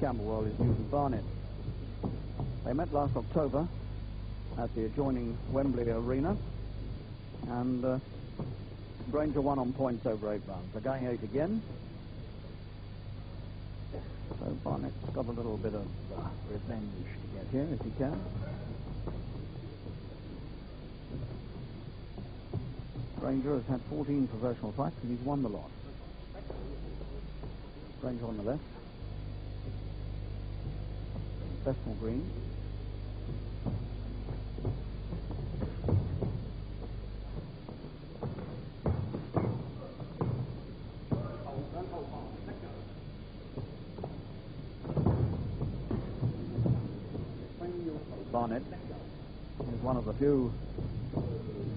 Camberwell is Newton Barnett. They met last October at the adjoining Wembley Arena, and Grainger won on points over 8 rounds. They're going 8 again. So Barnett's got a little bit of revenge to get here if he can. Grainger has had 14 professional fights and he's won the lot. Grainger on the left. Bethnal Green. Barnett is one of the few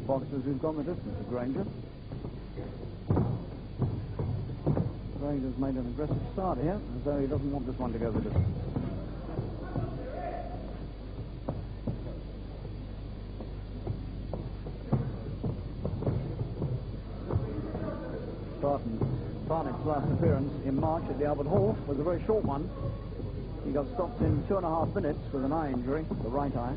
boxers who've gone the distance of Grainger. Grainger's made an aggressive start here, as though he doesn't want this one to go the distance. Barnett's last appearance in March at the Albert Hall was a very short one. He got stopped in 2.5 minutes with an eye injury, the right eye.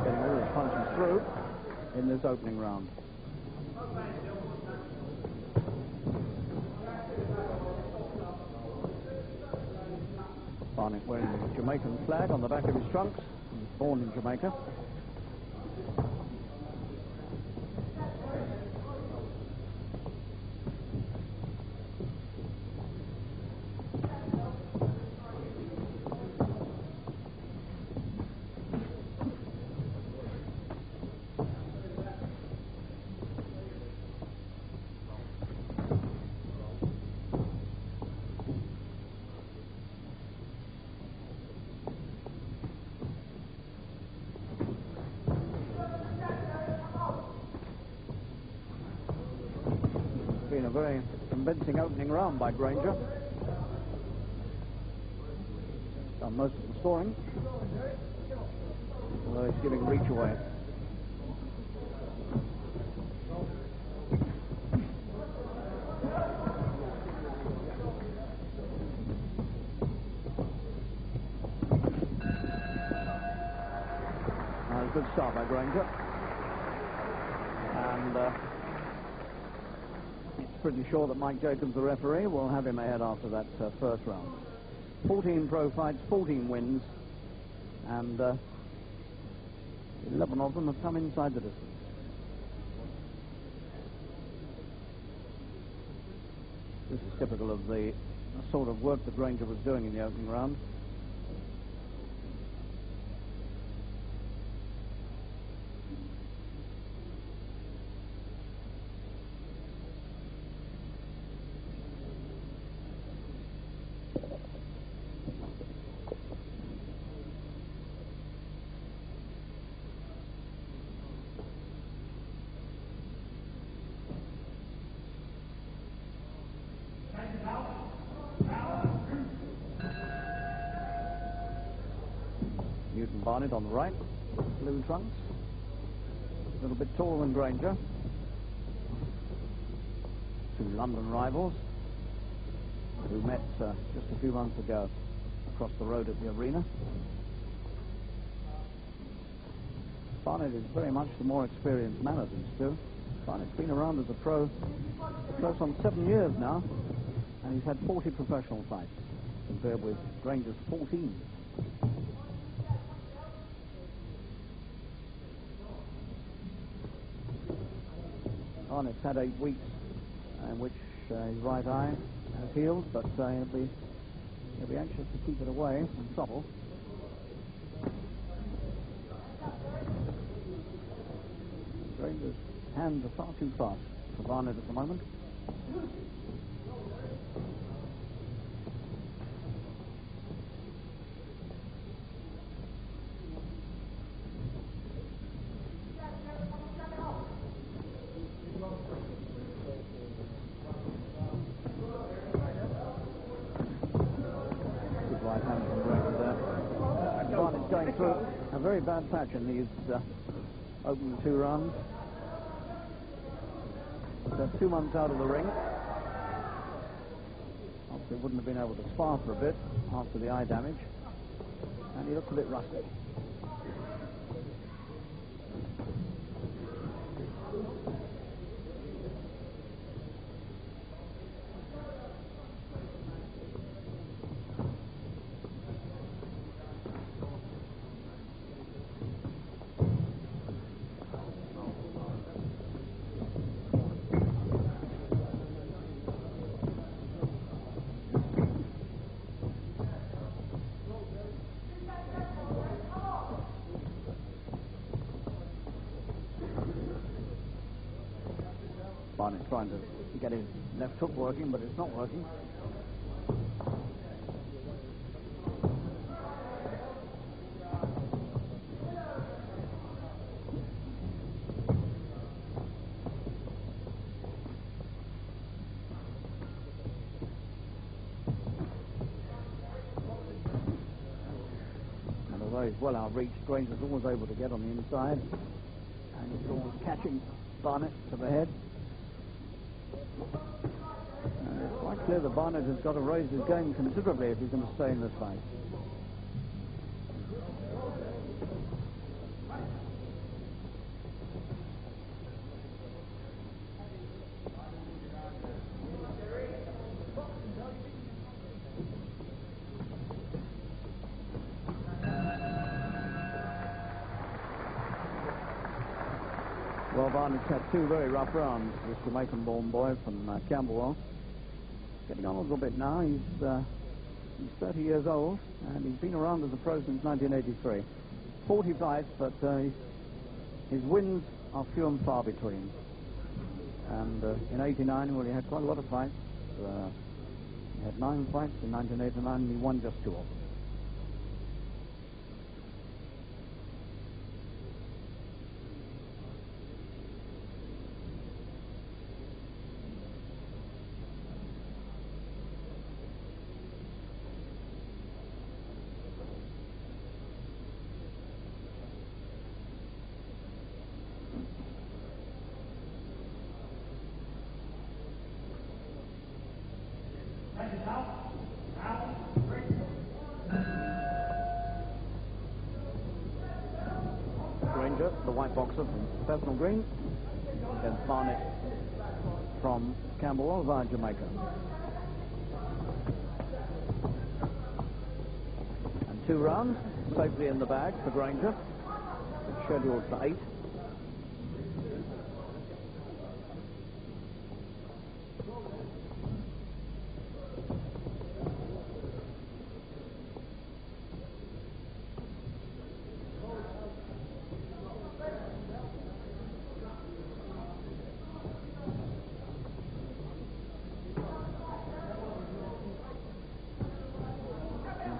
Getting all his punches through in this opening round. Barnett wearing the Jamaican flag on the back of his trunks. He was born in Jamaica. Been a very convincing opening round by Grainger. Done most of the scoring, although it's giving reach away. A good start by Grainger, and pretty sure that Mike Jacobs, the referee, will have him ahead after that first round. 14 pro fights, 14 wins, and 11 of them have come inside the distance. This is typical of the sort of work that Grainger was doing in the opening round. Newton Barnett on the right, blue trunks, a little bit taller than Grainger. Two London rivals who met just a few months ago across the road at the arena. Barnett is very much the more experienced man of these two. Barnett's been around as a pro close on 7 years now, and he's had 40 professional fights compared with Grainger's 14. Barnett's had 8 weeks in which his right eye has healed, but he'll be anxious to keep it away from trouble. Grainger's hands are far too fast for Barnett at the moment. a very bad patch in these opening 2 rounds. They're 2 months out of the ring. Obviously wouldn't have been able to spar for a bit after the eye damage. And he looks a bit rusty. Barnett trying to get his left hook working, but it's not working. And although he's well outreached, Grainger's always able to get on the inside, and he's always catching Barnett to the head. It's quite clear that Barnett has got to raise his game considerably if he's going to stay in this fight. Well, Barnett's had 2 very rough rounds, this Jamaican-born boy from Camberwell. Getting on a little bit now. He's 30 years old, and he's been around as a pro since 1983. 40 fights, but his wins are few and far between. And in 89, well, he had quite a lot of fights. He had 9 fights in 1989, and he won just 2 of them. Grainger, the white boxer from Bethnal Green, against Barnett from Camberwell via Jamaica. And 2 rounds safely in the bag for Grainger. It's scheduled for 8.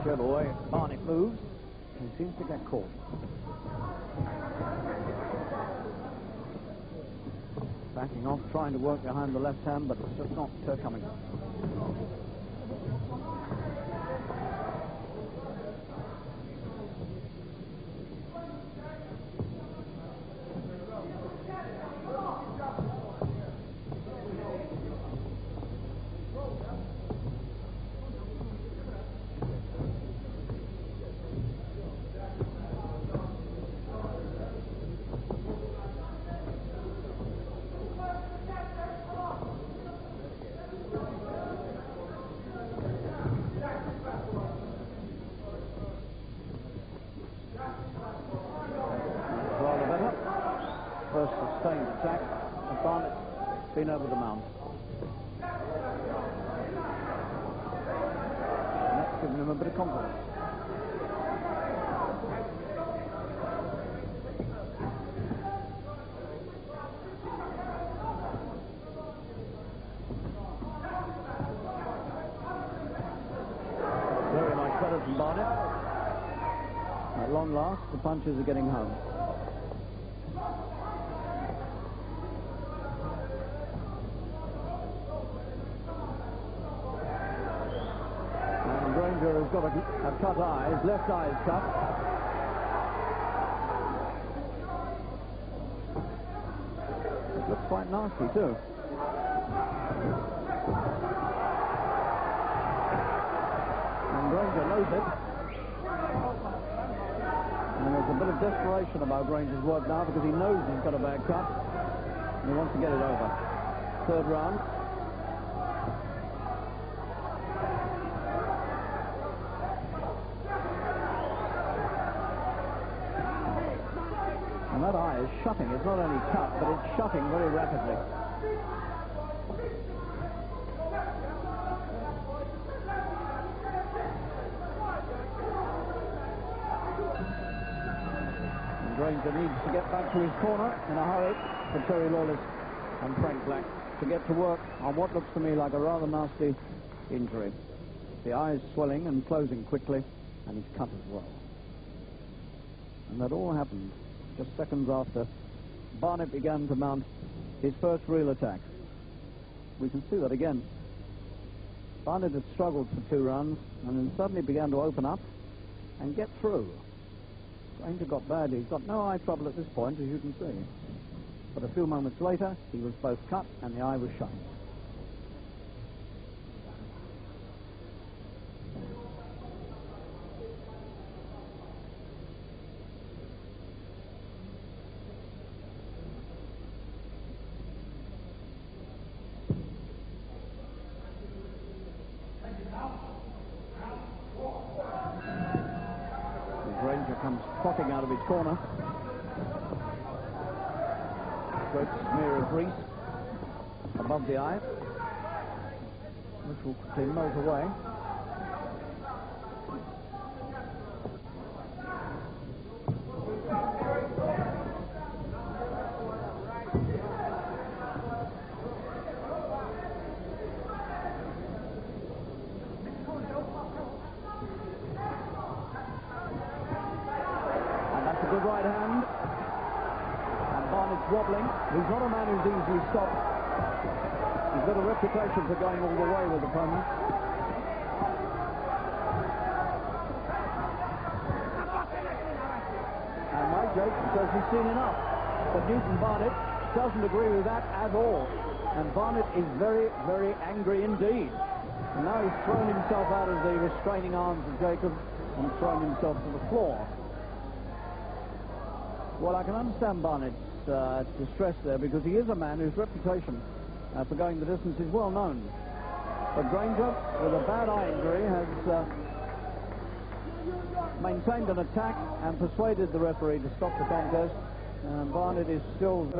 Whichever way Barnett moves, he seems to get caught. Backing off, trying to work behind the left hand, but it's just not coming. First sustained attack, and Barnett's been over the mount. And that's given him a bit of confidence. Very nice better from Barnett. At long last, the punches are getting home. Grainger has got a cut eye. His left eye is cut. looks quite nasty too. And Grainger knows it. And there's a bit of desperation about Grainger's work now because he knows he's got a bad cut. And he wants to get it over. Third round. And that eye is shutting. It's not only cut, but it's shutting very rapidly. And Grainger needs to get back to his corner in a hurry for Terry Lawless and Frank Black to get to work on what looks to me like a rather nasty injury. The eye is swelling and closing quickly, and he's cut as well. And that all happened just seconds after Barnett began to mount his first real attack. We can see that again. Barnett had struggled for 2 rounds and then suddenly began to open up and get through. Grainger got badly. He's got no eye trouble at this point, as you can see. But a few moments later, he was both cut and the eye was shut. Grainger comes trotting out of his corner. Great smear of grease above the eye, which will quickly melt away. And that's a good right hand. Barnett's wobbling. He's not a man who's easily stopped. He's got a reputation for going all the way with opponents. And Mike Jacobs says he's seen enough. But Newton Barnett doesn't agree with that at all. And Barnett is very, very angry indeed. And now he's thrown himself out of the restraining arms of Jacobs and thrown himself to the floor. Well, I can understand Barnett's distress there, because he is a man whose reputation for going the distance is well known. But Grainger, with a bad eye injury, has maintained an attack and persuaded the referee to stop the contest. And Barnett is still very